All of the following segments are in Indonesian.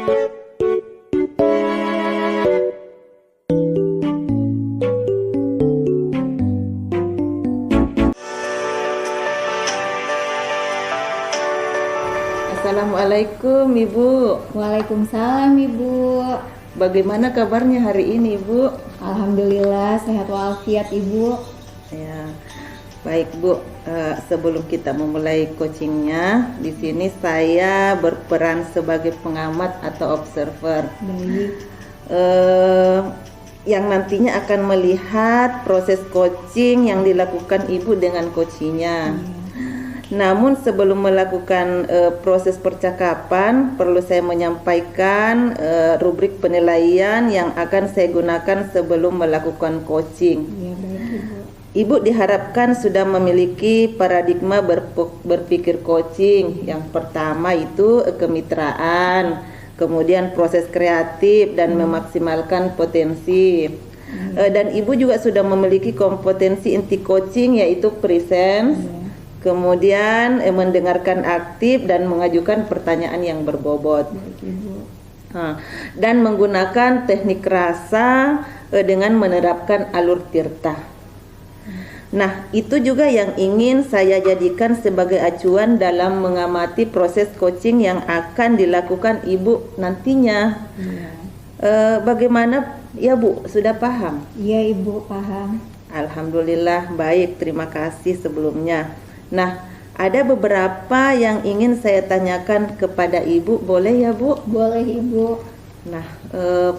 Assalamualaikum Ibu. Waalaikumsalam Ibu. Bagaimana kabarnya hari ini Ibu? Alhamdulillah sehat walafiat Ibu. Ya, baik Bu. Sebelum kita memulai coachingnya, di sini saya berperan sebagai pengamat atau observer. Baik. Yang nantinya akan melihat proses coaching yang dilakukan Ibu dengan coachingnya. Namun sebelum melakukan proses percakapan, perlu saya menyampaikan rubrik penilaian yang akan saya gunakan sebelum melakukan coaching. Ya, baik Ibu. Ibu diharapkan sudah memiliki paradigma berpikir coaching. Yang pertama itu kemitraan, kemudian proses kreatif dan memaksimalkan potensi. Dan Ibu juga sudah memiliki kompetensi inti coaching yaitu presence. Kemudian mendengarkan aktif dan mengajukan pertanyaan yang berbobot. Dan menggunakan teknik rasa dengan menerapkan alur tirta. Nah, itu juga yang ingin saya jadikan sebagai acuan dalam mengamati proses coaching yang akan dilakukan Ibu nantinya. Bagaimana ya Bu, sudah paham? Iya Ibu, paham. Alhamdulillah, baik, terima kasih sebelumnya. Nah, ada beberapa yang ingin saya tanyakan kepada Ibu, boleh ya Bu? Boleh Ibu. Nah,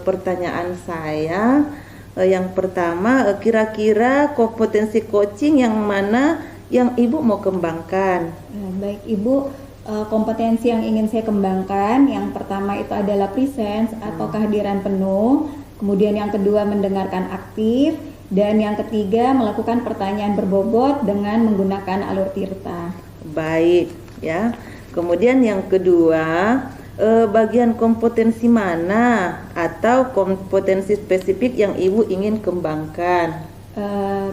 pertanyaan saya yang pertama, kira-kira kompetensi coaching yang mana yang Ibu mau kembangkan? Baik Ibu, kompetensi yang ingin saya kembangkan, yang pertama itu adalah presence atau kehadiran penuh. Kemudian yang kedua mendengarkan aktif. Dan yang ketiga melakukan pertanyaan berbobot dengan menggunakan alur tirta. Baik ya. Kemudian yang kedua, bagian kompetensi mana atau kompetensi spesifik yang Ibu ingin kembangkan?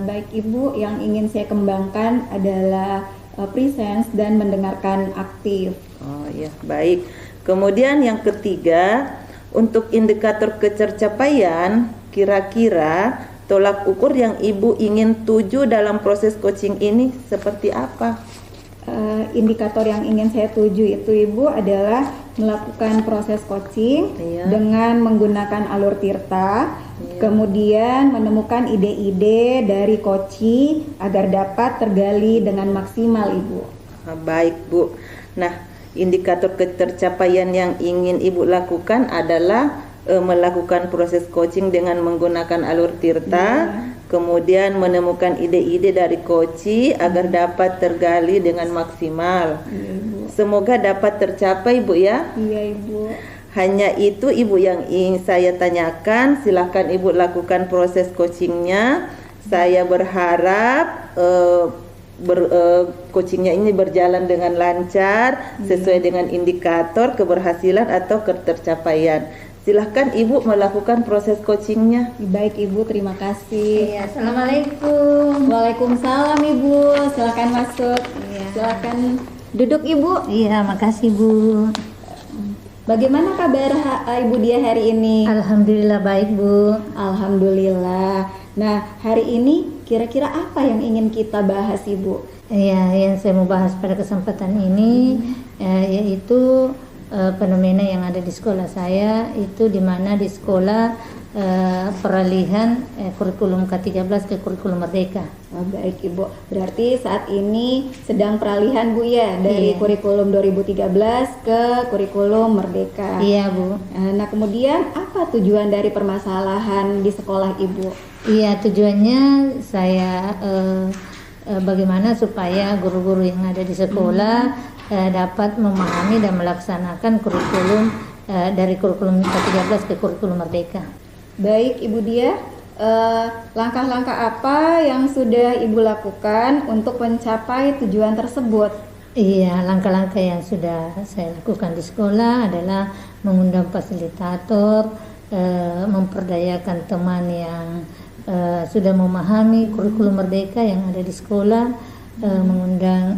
Baik Ibu, yang ingin saya kembangkan adalah presence dan mendengarkan aktif. Oh ya, baik. Kemudian yang ketiga, untuk indikator ketercapaian, kira-kira tolak ukur yang Ibu ingin tuju dalam proses coaching ini seperti apa? Indikator yang ingin saya tuju itu Ibu adalah melakukan proses coaching dengan menggunakan alur tirta, kemudian menemukan ide-ide dari coachee agar dapat tergali dengan maksimal Ibu. Baik Bu. Nah, indikator ketercapaian yang ingin Ibu lakukan adalah melakukan proses coaching dengan menggunakan alur tirta, kemudian menemukan ide-ide dari coachee agar dapat tergali dengan maksimal. Semoga dapat tercapai Bu ya. Iya Ibu. Hanya itu Ibu yang ingin saya tanyakan. Silahkan Ibu lakukan proses coachingnya. Saya berharap coachingnya ini berjalan dengan lancar sesuai dengan indikator keberhasilan atau ketercapaian. Silahkan Ibu melakukan proses coachingnya. Baik Ibu, terima kasih. Iya, Assalamualaikum. Waalaikumsalam Ibu, silakan masuk. Silakan duduk Ibu. Iya, makasih Bu. Bagaimana kabar Ibu Dia hari ini? Alhamdulillah baik Bu. Alhamdulillah. Nah, hari ini kira-kira apa yang ingin kita bahas Ibu? Iya, yang saya mau bahas pada kesempatan ini yaitu fenomena yang ada di sekolah saya, itu di mana di sekolah peralihan kurikulum K13 ke kurikulum Merdeka. Oh, baik Ibu, berarti saat ini sedang peralihan Bu ya dari kurikulum 2013 ke kurikulum Merdeka. Iya Bu. Nah, kemudian apa tujuan dari permasalahan di sekolah Ibu? Iya, tujuannya saya bagaimana supaya guru-guru yang ada di sekolah dapat memahami dan melaksanakan kurikulum dari kurikulum K13 ke kurikulum Merdeka. Baik Ibu Dia, langkah-langkah apa yang sudah Ibu lakukan untuk mencapai tujuan tersebut? Iya, langkah-langkah yang sudah saya lakukan di sekolah adalah mengundang fasilitator, memperdayakan teman yang sudah memahami kurikulum Merdeka yang ada di sekolah, mengundang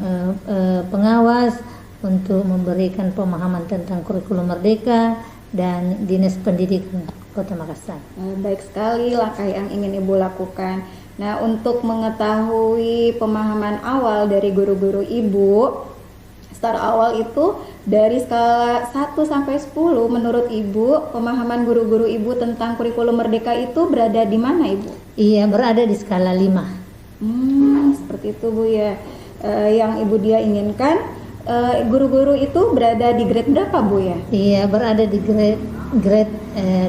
pengawas untuk memberikan pemahaman tentang kurikulum Merdeka, dan Dinas Pendidikan Kota Makassar. Baik sekali langkah yang ingin Ibu lakukan. Nah, untuk mengetahui pemahaman awal dari guru-guru Ibu, start awal itu dari skala 1 sampai 10, menurut Ibu, pemahaman guru-guru Ibu tentang kurikulum Merdeka itu berada di mana, Ibu? Iya, berada di skala 5. Seperti itu, Bu ya. Yang Ibu dia inginkan, guru-guru itu berada di grade berapa, Bu ya? Iya, berada di grade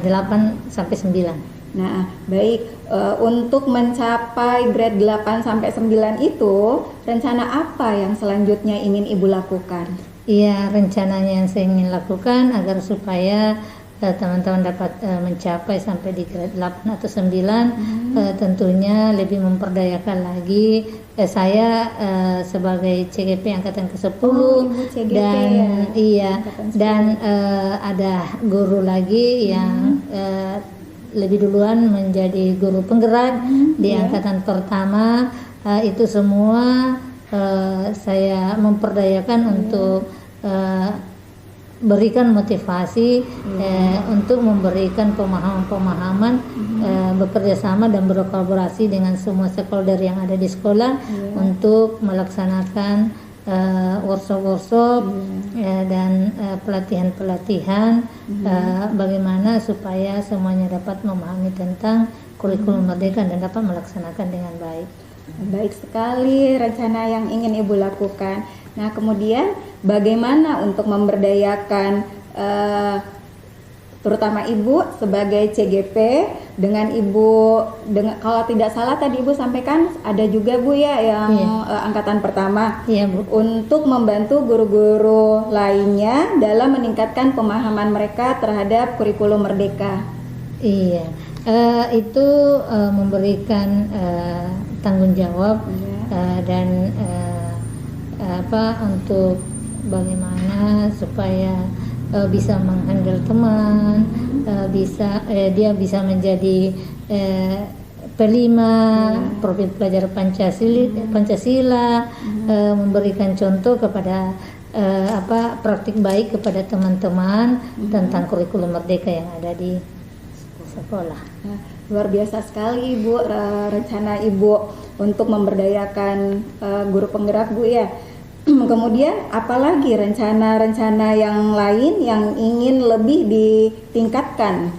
8 sampai 9. Nah, baik, untuk mencapai grade 8 sampai 9 itu, rencana apa yang selanjutnya ingin Ibu lakukan? Iya, rencananya yang saya ingin lakukan agar supaya teman-teman dapat mencapai sampai di grade 8 atau 9, tentunya lebih memperdayakan lagi saya sebagai CGP angkatan ke-10 CGP, dan ya? Iya, dan ada guru lagi yang lebih duluan menjadi guru penggerak di angkatan pertama. Itu semua saya memperdayakan untuk berikan motivasi untuk memberikan pemahaman-pemahaman, bekerja sama dan berkolaborasi dengan semua stakeholder yang ada di sekolah untuk melaksanakan workshop-workshop dan pelatihan-pelatihan bagaimana supaya semuanya dapat memahami tentang kurikulum Merdeka dan dapat melaksanakan dengan baik. Baik sekali rencana yang ingin Ibu lakukan. Nah, kemudian bagaimana untuk memberdayakan terutama Ibu sebagai CGP dengan kalau tidak salah tadi Ibu sampaikan ada juga, Bu ya, yang angkatan pertama, Bu, untuk membantu guru-guru lainnya dalam meningkatkan pemahaman mereka terhadap kurikulum Merdeka. Iya, itu memberikan tanggung jawab dan untuk bagaimana supaya bisa menghandle teman, dia bisa menjadi P5, profil pelajar Pancasila, memberikan contoh kepada praktik baik kepada teman-teman tentang kurikulum Merdeka yang ada di sekolah. Luar biasa sekali, Ibu, rencana Ibu untuk memberdayakan guru penggerak, Bu ya. Kemudian apalagi rencana-rencana yang lain yang ingin lebih ditingkatkan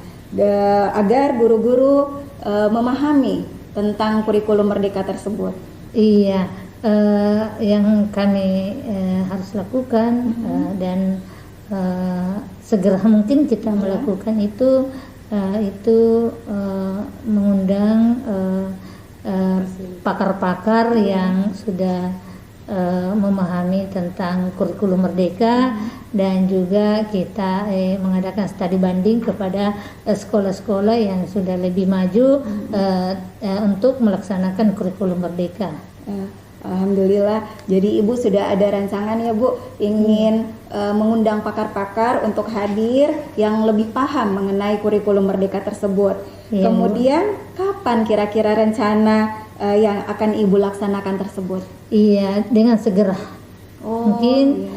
agar guru-guru memahami tentang kurikulum Merdeka tersebut? Iya, yang kami harus lakukan dan segera mungkin kita melakukan itu mengundang pakar-pakar yang sudah memahami tentang kurikulum Merdeka dan juga kita mengadakan studi banding kepada sekolah-sekolah yang sudah lebih maju untuk melaksanakan kurikulum Merdeka. Alhamdulillah, jadi Ibu sudah ada rancangan ya, Bu, ingin mengundang pakar-pakar untuk hadir yang lebih paham mengenai kurikulum Merdeka tersebut. Kemudian kapan kira-kira rencana yang akan Ibu laksanakan tersebut? Iya, dengan segera. Mungkin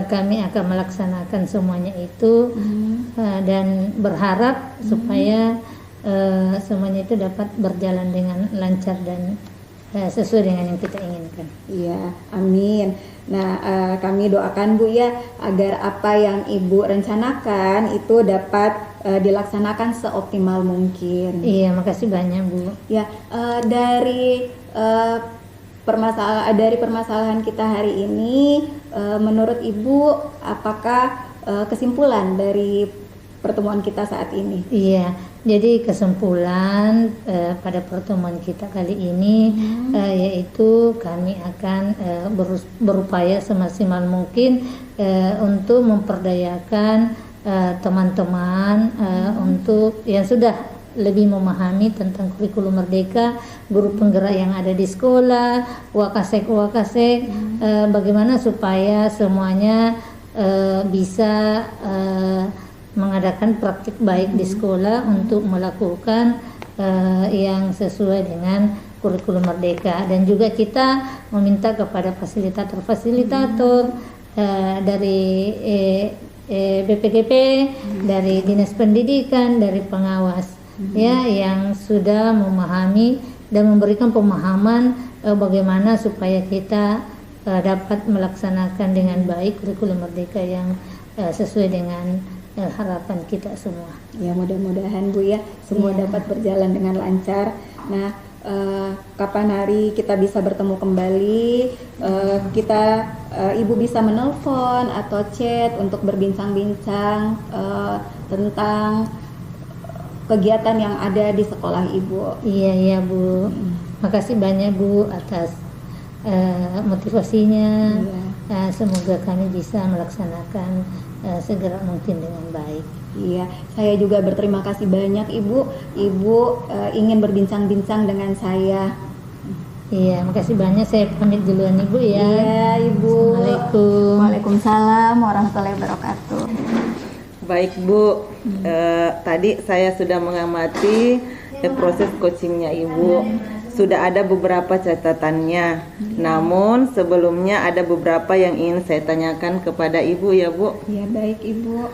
kami akan melaksanakan semuanya itu dan berharap supaya semuanya itu dapat berjalan dengan lancar dan sesuai dengan yang kita inginkan. Iya, amin. Nah, kami doakan, Bu ya, agar apa yang Ibu rencanakan itu dapat dilaksanakan seoptimal mungkin. Iya, makasih banyak, Bu. Ya, dari permasalahan kita hari ini, menurut Ibu, apakah kesimpulan dari pertemuan kita saat ini? Iya, jadi kesimpulan pada pertemuan kita kali ini yaitu kami akan berupaya semaksimal mungkin untuk memperdayakan teman-teman untuk yang sudah lebih memahami tentang kurikulum Merdeka, guru penggerak yang ada di sekolah, wakasek, bagaimana supaya semuanya bisa mengadakan praktik baik di sekolah untuk melakukan yang sesuai dengan kurikulum Merdeka. Dan juga kita meminta kepada fasilitator dari BPGP, dari Dinas Pendidikan, dari pengawas ya yang sudah memahami dan memberikan pemahaman bagaimana supaya kita dapat melaksanakan dengan baik kurikulum Merdeka yang sesuai dengan harapan kita semua. Ya, mudah-mudahan Bu ya semua dapat berjalan dengan lancar. Nah, kapan hari kita bisa bertemu kembali, Ibu bisa menelpon atau chat untuk berbincang-bincang tentang kegiatan yang ada di sekolah Ibu. Iya Bu. Makasih banyak Bu atas motivasinya. Semoga kami bisa melaksanakan segera mungkin dengan baik. Iya, saya juga berterima kasih banyak Ibu. Ibu ingin berbincang-bincang dengan saya. Iya, makasih banyak. Saya pamit duluan Ibu ya. Iya Ibu. Assalamualaikum. Waalaikumsalam warahmatullahi wabarakatuh. Baik Bu, tadi saya sudah mengamati proses coachingnya Ibu. Sudah ada beberapa catatannya. Namun sebelumnya ada beberapa yang ingin saya tanyakan kepada Ibu ya Bu. Ya baik Ibu.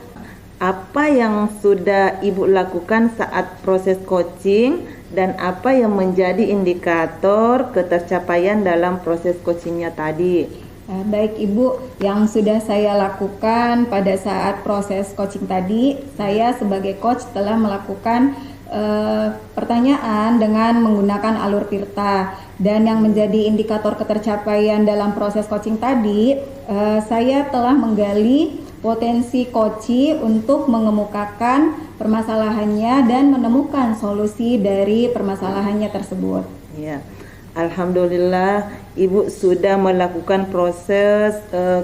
Apa yang sudah Ibu lakukan saat proses coaching dan apa yang menjadi indikator ketercapaian dalam proses coachingnya tadi? Baik Ibu, yang sudah saya lakukan pada saat proses coaching tadi, saya sebagai coach telah melakukan pertanyaan dengan menggunakan alur Tirta, dan yang menjadi indikator ketercapaian dalam proses coaching tadi, saya telah menggali potensi coach untuk mengemukakan permasalahannya dan menemukan solusi dari permasalahannya tersebut. Ya, alhamdulillah Ibu sudah melakukan proses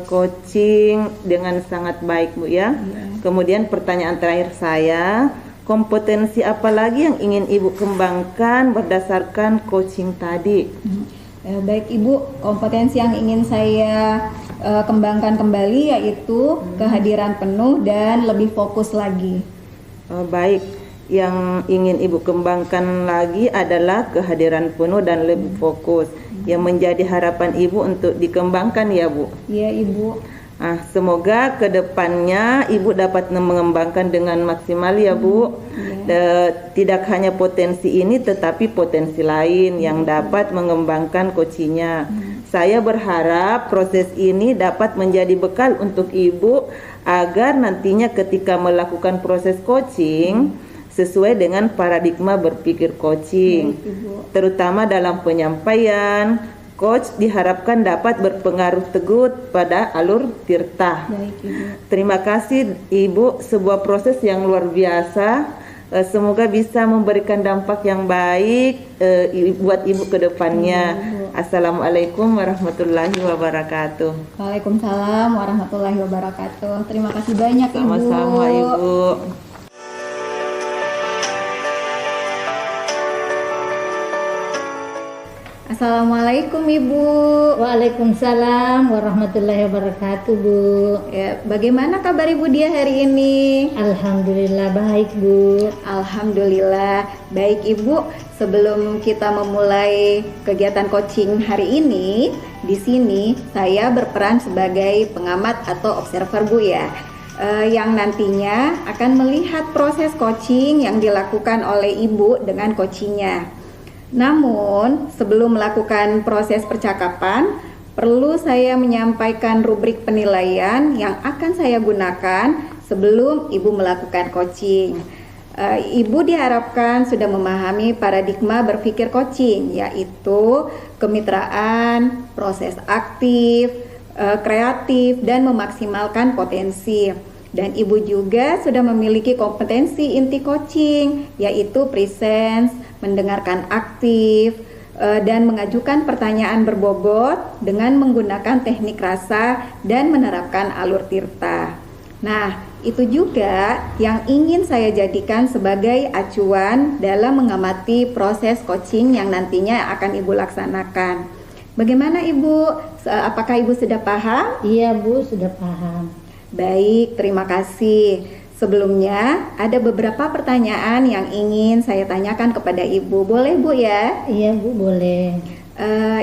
coaching dengan sangat baik Bu ya. Kemudian pertanyaan terakhir saya, kompetensi apa lagi yang ingin Ibu kembangkan berdasarkan coaching tadi? Baik Ibu, kompetensi yang ingin saya kembangkan kembali yaitu kehadiran penuh dan lebih fokus lagi. Baik, yang ingin Ibu kembangkan lagi adalah kehadiran penuh dan lebih fokus, yang menjadi harapan Ibu untuk dikembangkan ya Bu. Iya Ibu. Semoga kedepannya Ibu dapat mengembangkan dengan maksimal ya Bu. Tidak hanya potensi ini tetapi potensi lain yang dapat mengembangkan coachingnya. Saya berharap proses ini dapat menjadi bekal untuk Ibu agar nantinya ketika melakukan proses coaching sesuai dengan paradigma berpikir coaching, terutama dalam penyampaian. Coach diharapkan dapat berpengaruh teguh pada alur Tirta. Terima kasih Ibu, sebuah proses yang luar biasa. Semoga bisa memberikan dampak yang baik buat Ibu ke depannya. Assalamualaikum warahmatullahi wabarakatuh. Waalaikumsalam warahmatullahi wabarakatuh. Terima kasih banyak Ibu. Sama-sama Ibu. Assalamualaikum Ibu. Waalaikumsalam warahmatullahi wabarakatuh Bu. Ya, bagaimana kabar Ibu dia hari ini? Alhamdulillah baik Bu. Alhamdulillah baik Ibu. Sebelum kita memulai kegiatan coaching hari ini, di sini saya berperan sebagai pengamat atau observer Bu ya. Yang nantinya akan melihat proses coaching yang dilakukan oleh Ibu dengan coachingnya. Namun, sebelum melakukan proses percakapan, perlu saya menyampaikan rubrik penilaian yang akan saya gunakan sebelum Ibu melakukan coaching. Ibu diharapkan sudah memahami paradigma berpikir coaching, yaitu kemitraan, proses aktif, kreatif, dan memaksimalkan potensi. Dan Ibu juga sudah memiliki kompetensi inti coaching, yaitu presence, mendengarkan aktif, dan mengajukan pertanyaan berbobot dengan menggunakan teknik rasa dan menerapkan alur Tirta. Nah, itu juga yang ingin saya jadikan sebagai acuan dalam mengamati proses coaching yang nantinya akan Ibu laksanakan. Bagaimana Ibu? Apakah Ibu sudah paham? Iya Bu, sudah paham. Baik, terima kasih. Sebelumnya ada beberapa pertanyaan yang ingin saya tanyakan kepada Ibu. Boleh Bu ya? Iya Bu, boleh.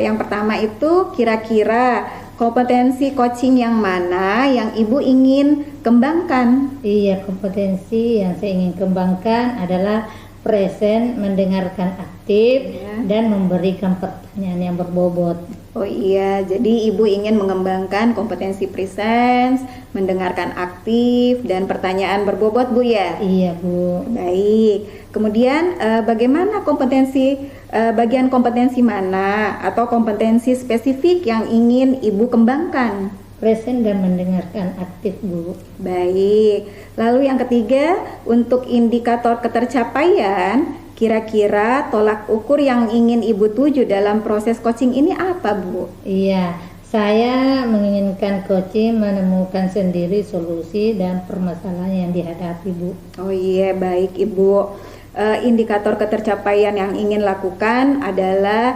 Yang pertama itu kira-kira kompetensi coaching yang mana yang Ibu ingin kembangkan? Iya, kompetensi yang saya ingin kembangkan adalah present, mendengarkan aktif, dan memberikan pertanyaan yang berbobot. Oh iya, jadi Ibu ingin mengembangkan kompetensi presence, mendengarkan aktif, dan pertanyaan berbobot, Bu ya? Iya, Bu. Baik. Kemudian bagaimana bagian kompetensi mana atau kompetensi spesifik yang ingin Ibu kembangkan? Present dan mendengarkan aktif, Bu. Baik. Lalu yang ketiga, untuk indikator ketercapaian, kira-kira tolak ukur yang ingin Ibu tuju dalam proses coaching ini apa, Bu? Iya, saya menginginkan coaching menemukan sendiri solusi dan permasalahan yang dihadapi, Bu. Oh iya, baik Ibu. Indikator ketercapaian yang ingin lakukan adalah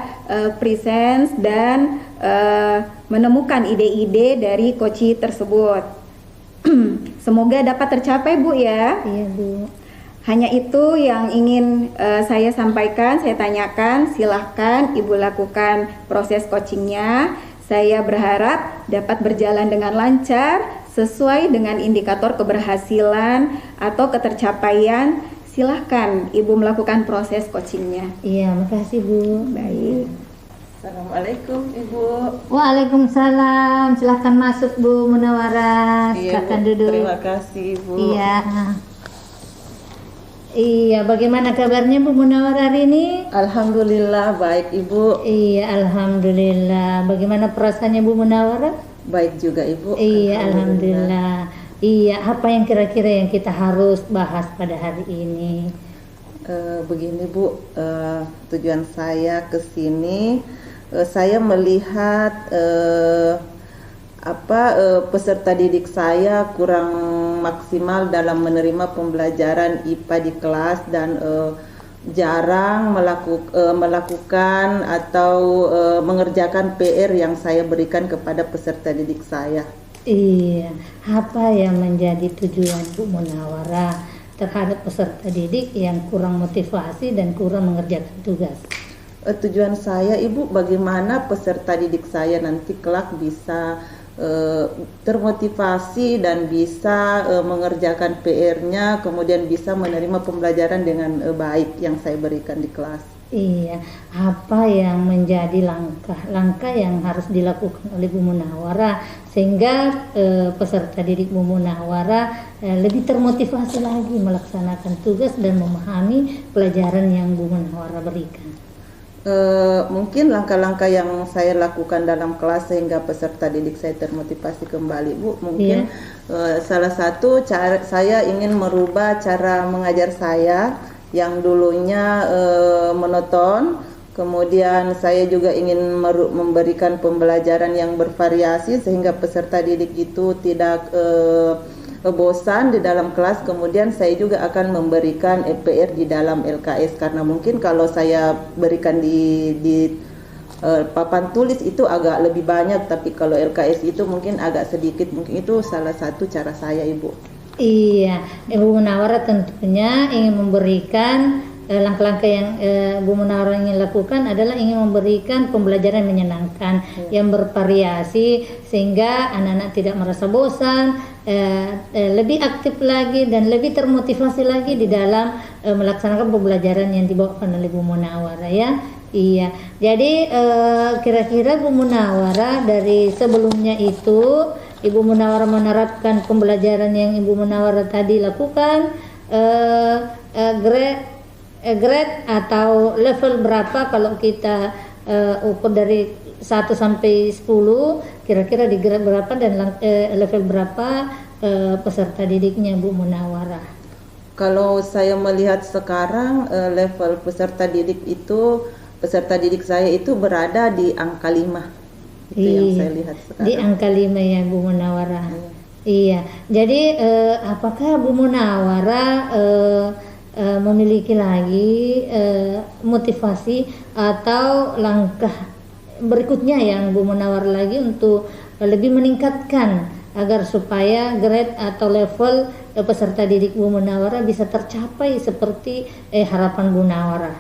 presence dan menemukan ide-ide dari coaching tersebut. Semoga dapat tercapai, Bu ya. Iya, Bu. Hanya itu yang ingin saya sampaikan, saya tanyakan. Silahkan Ibu lakukan proses coachingnya. Saya berharap dapat berjalan dengan lancar sesuai dengan indikator keberhasilan atau ketercapaian. Silahkan Ibu melakukan proses coachingnya. Iya, makasih, Bu. Baik. Assalamualaikum Ibu. Waalaikumsalam. Silahkan masuk, Bu Munawwarah. Silahkan Bu. duduk. Terima kasih, Bu. Iya. Iya, bagaimana kabarnya Bu Munawwarah hari ini? Alhamdulillah baik Ibu. Iya, alhamdulillah. Bagaimana perasaannya Bu Munawwarah? Baik juga Ibu. Iya, alhamdulillah. Iya, apa yang kira-kira yang kita harus bahas pada hari ini? Begini Bu, tujuan saya ke sini, saya melihat peserta didik saya kurang maksimal dalam menerima pembelajaran IPA di kelas dan jarang melakukan atau mengerjakan PR yang saya berikan kepada peserta didik saya. Iya, apa yang menjadi tujuan Bu Munawwarah terhadap peserta didik yang kurang motivasi dan kurang mengerjakan tugas? Tujuan saya Ibu, bagaimana peserta didik saya nanti kelak bisa termotivasi dan bisa mengerjakan PR-nya, kemudian bisa menerima pembelajaran dengan baik yang saya berikan di kelas. Iya, apa yang menjadi langkah-langkah yang harus dilakukan oleh Bu Munawwarah sehingga peserta didik Bu Munawwarah lebih termotivasi lagi melaksanakan tugas dan memahami pelajaran yang Bu Munawwarah berikan? Mungkin langkah-langkah yang saya lakukan dalam kelas sehingga peserta didik saya termotivasi kembali, Bu. Mungkin salah satu cara saya ingin merubah cara mengajar saya yang dulunya monoton. Kemudian saya juga ingin memberikan pembelajaran yang bervariasi sehingga peserta didik itu tidak bosan di dalam kelas. Kemudian saya juga akan memberikan PR di dalam LKS, karena mungkin kalau saya berikan di papan tulis itu agak lebih banyak, tapi kalau LKS itu mungkin agak sedikit. Mungkin itu salah satu cara saya, Ibu. Iya, Bu Munawwarah tentunya ingin memberikan langkah-langkah yang Bu Munawwarah ingin lakukan adalah ingin memberikan pembelajaran menyenangkan yang bervariasi sehingga anak-anak tidak merasa bosan, lebih aktif lagi dan lebih termotivasi lagi di dalam melaksanakan pembelajaran yang dibawakan oleh Bu Munawwarah ya. Iya, jadi kira-kira Bu Munawwarah dari sebelumnya itu Ibu Munawwarah menerapkan pembelajaran yang Ibu Munawwarah tadi lakukan, grade atau level berapa kalau kita ukur dari 1 sampai 10, kira-kira di grade berapa dan level berapa peserta didiknya Bu Munawwarah? Kalau saya melihat sekarang level peserta didik saya itu berada di angka 5. Itu yang saya lihat sekarang. Di angka 5 ya Bu Munawwarah. Iya. Jadi apakah Bu Munawwarah memiliki lagi motivasi atau langkah berikutnya yang Bu Munawwarah lagi untuk lebih meningkatkan agar supaya grade atau level peserta didik Bu Munawwarah bisa tercapai seperti harapan Bu Munawwarah?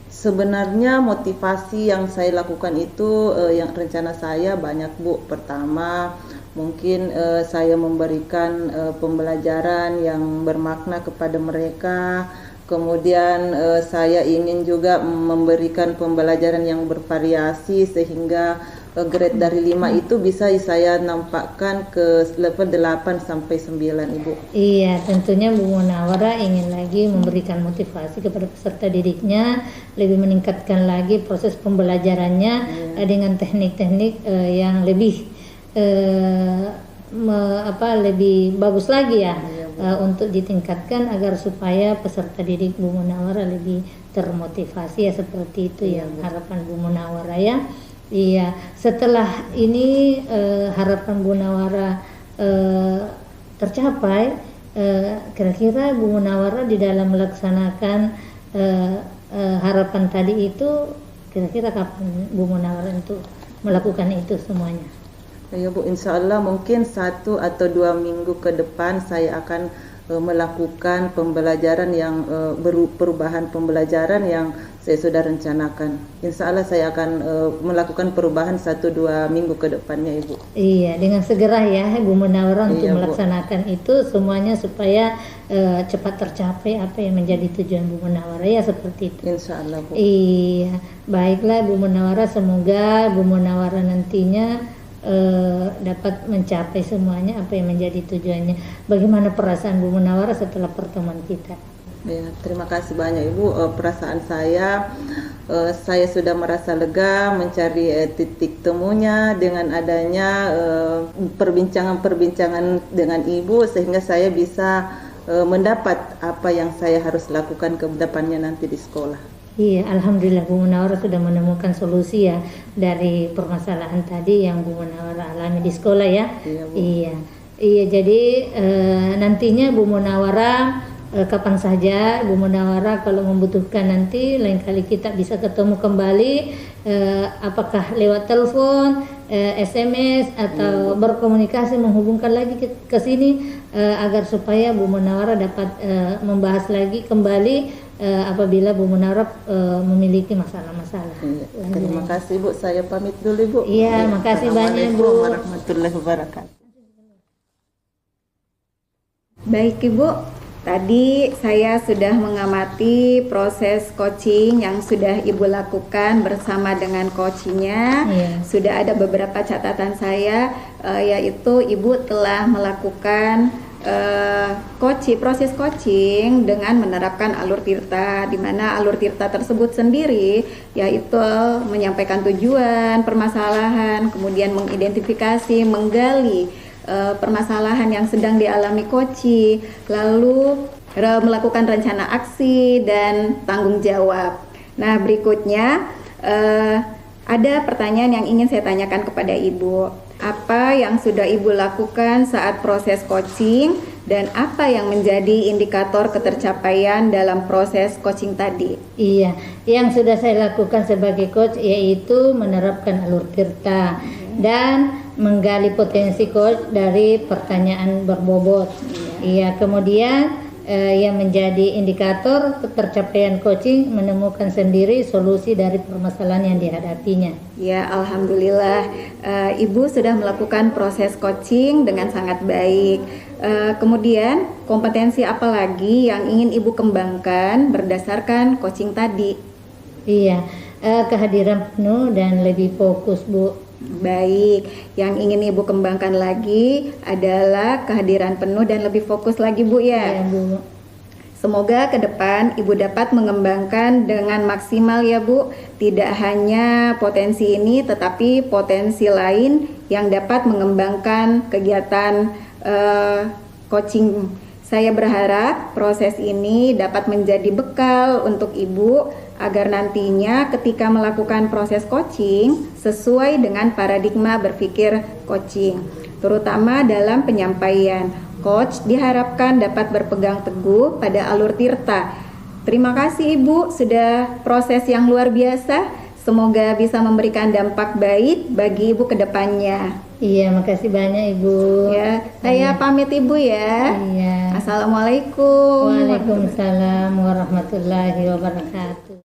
Sebenarnya motivasi yang saya lakukan itu yang rencana saya banyak Bu. Pertama, mungkin saya memberikan pembelajaran yang bermakna kepada mereka. Kemudian saya ingin juga memberikan pembelajaran yang bervariasi sehingga grade dari 5 itu bisa saya nampakkan ke level 8 sampai 9 Ibu. Iya, tentunya Bu Munawara ingin lagi memberikan motivasi kepada peserta didiknya, lebih meningkatkan lagi proses pembelajarannya dengan teknik-teknik yang lebih lebih bagus lagi ya, untuk ditingkatkan agar supaya peserta didik Bu Munawara lebih termotivasi ya, seperti itu ya harapan Bu Munawara ya. Iya, setelah ini harapan Bu Munawara tercapai, kira-kira Bu Munawara di dalam melaksanakan harapan tadi itu, kira-kira kapan Bu Munawara untuk melakukan itu semuanya? Ya Bu, insya Allah mungkin 1 atau 2 minggu ke depan saya akan melakukan pembelajaran yang perubahan pembelajaran yang saya sudah rencanakan. Insya Allah saya akan melakukan perubahan 1-2 minggu ke depannya Ibu. Iya, dengan segera ya Bu Munawara untuk melaksanakan itu semuanya supaya cepat tercapai apa yang menjadi tujuan Bu Munawara ya, seperti itu. Insya Allah Bu. Iya, baiklah Bu Munawara, semoga Bu Munawara nantinya dapat mencapai semuanya apa yang menjadi tujuannya. Bagaimana perasaan Bu Munawara setelah pertemuan kita? Ya, terima kasih banyak Ibu. Perasaan saya sudah merasa lega mencari titik temunya dengan adanya perbincangan-perbincangan dengan Ibu, sehingga saya bisa mendapat apa yang saya harus lakukan ke depannya nanti di sekolah. Iya, alhamdulillah Bu Munawara sudah menemukan solusi ya dari permasalahan tadi yang Bu Munawara alami di sekolah ya. Iya, Bu. Iya, jadi nantinya Bu Munawara kapan saja Bu Munawara kalau membutuhkan, nanti lain kali kita bisa ketemu kembali, apakah lewat telepon, SMS atau berkomunikasi, menghubungkan lagi ke sini agar supaya Bu Munawara dapat membahas lagi kembali apabila Bu Munawara memiliki masalah-masalah. Terima kasih Bu, saya pamit dulu Bu. Iya, makasih banyak Bu. Assalamualaikum warahmatullahi wabarakatuh. Baik Ibu, tadi saya sudah mengamati proses coaching yang sudah Ibu lakukan bersama dengan coachnya. Sudah ada beberapa catatan saya, yaitu Ibu telah melakukan proses coaching dengan menerapkan alur tirta, di mana alur tirta tersebut sendiri yaitu menyampaikan tujuan, permasalahan, kemudian mengidentifikasi, menggali permasalahan yang sedang dialami coach, lalu melakukan rencana aksi dan tanggung jawab. Nah, berikutnya ada pertanyaan yang ingin saya tanyakan kepada Ibu. Apa yang sudah Ibu lakukan saat proses coaching dan apa yang menjadi indikator ketercapaian dalam proses coaching tadi? Iya, yang sudah saya lakukan sebagai coach yaitu menerapkan alur tirta dan menggali potensi coach dari pertanyaan berbobot. Iya, kemudian yang menjadi indikator ketercapaian coaching menemukan sendiri solusi dari permasalahan yang dihadapinya. Ya, alhamdulillah Ibu sudah melakukan proses coaching dengan sangat baik. Kemudian kompetensi apa lagi yang ingin Ibu kembangkan berdasarkan coaching tadi? Iya, kehadiran penuh dan lebih fokus Bu. Baik, yang ingin Ibu kembangkan lagi adalah kehadiran penuh dan lebih fokus lagi Bu ya. Iya Bu. Semoga ke depan Ibu dapat mengembangkan dengan maksimal ya Bu. Tidak hanya potensi ini tetapi potensi lain yang dapat mengembangkan kegiatan coaching. Saya berharap proses ini dapat menjadi bekal untuk Ibu agar nantinya ketika melakukan proses coaching sesuai dengan paradigma berpikir coaching, terutama dalam penyampaian. Coach diharapkan dapat berpegang teguh pada alur tirta. Terima kasih Ibu, sudah proses yang luar biasa. Semoga bisa memberikan dampak baik bagi Ibu ke depannya. Iya, makasih banyak Ibu. Ya, saya pamit Ibu ya. Iya. Assalamualaikum. Waalaikumsalam warahmatullahi wabarakatuh.